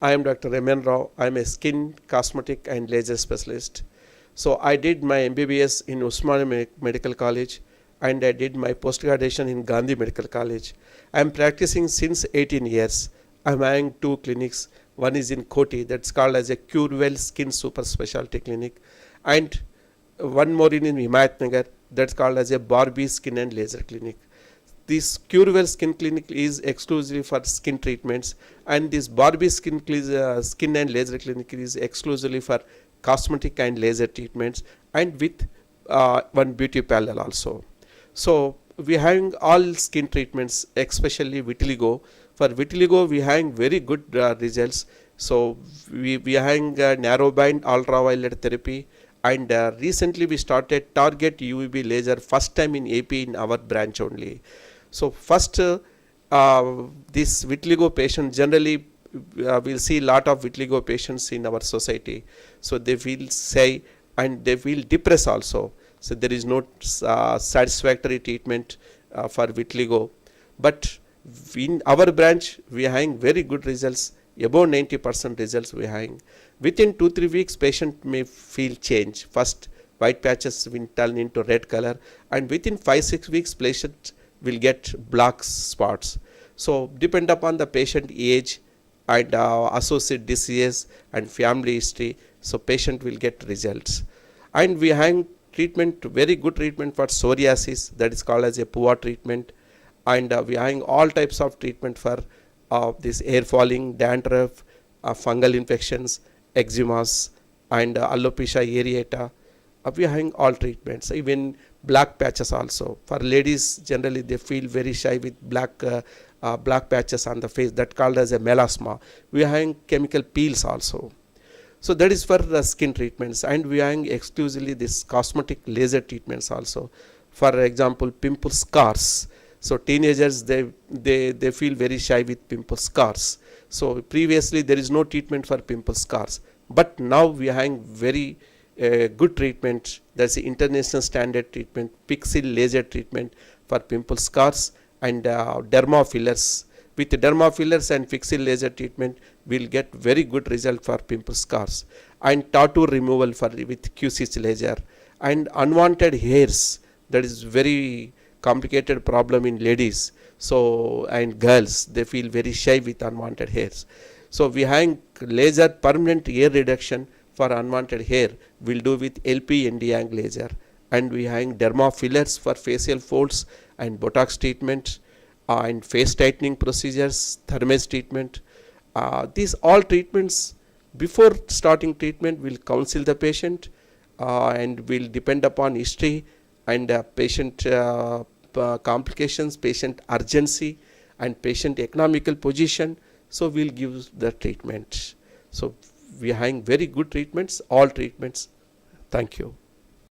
I am Dr. M.N. Rao. I am a skin, cosmetic and laser specialist. So I did my MBBS in Usmania Medical College and I did my post-graduation in Gandhi Medical College. I am practicing since 18 years. I am having two clinics. One is in Koti, that's called as a Curewell Skin Super Specialty Clinic, and one more in Himayat Nagar, that's called as a Barbie Skin and Laser Clinic. This Curewell Skin Clinic is exclusively for skin treatments, and this Barbie Skin and Laser Clinic is exclusively for cosmetic and laser treatments, and with one beauty parlor also. So we having all skin treatments, especially vitiligo. For vitiligo, we having very good results. So we are having narrowband ultraviolet therapy, and recently we started target UVB laser first time in AP in our branch only. So first, this vitiligo patient generally we'll see lot of vitiligo patients in our society. So they feel shy and they feel depressed also. So there is no satisfactory treatment for vitiligo. But in our branch, we are having very good results, above 90% results we are having. Within 2-3 weeks, patient may feel change. First, white patches will turn into red color, and within 5-6 weeks, patient will get black spots. So depend upon the patient age and associate disease and family history, so patient will get results. And we have treatment, very good treatment for psoriasis, that is called as a PUA treatment, and we are having all types of treatment for this hair falling, dandruff, fungal infections, eczemas, and alopecia areata. We are having all treatments, even black patches also. For ladies, generally they feel very shy with black patches on the face, that called as a melasma. We are having chemical peels also. So that is for the skin treatments, and we are having exclusively this cosmetic laser treatments also. For example, pimple scars. So teenagers, they feel very shy with pimple scars. So previously there is no treatment for pimple scars, but now we are having very good treatment. That's the international standard treatment, pixel laser treatment for pimple scars, and derma fillers. With derma fillers and pixel laser treatment, we'll get very good result for pimple scars, and tattoo removal for with QC laser, and unwanted hairs. That is very complicated problem in ladies. So and girls, they feel very shy with unwanted hairs. So we have laser permanent hair reduction for unwanted hair, will do with LP Nd:YAG laser, and we have derma fillers for facial folds and Botox treatment, and face tightening procedures, thermage treatment. These all treatments, before starting treatment, will counsel the patient and will depend upon history and patient complications, patient urgency, and patient economical position. So we'll give the treatment. So we are having very good treatments, all treatments. Thank you.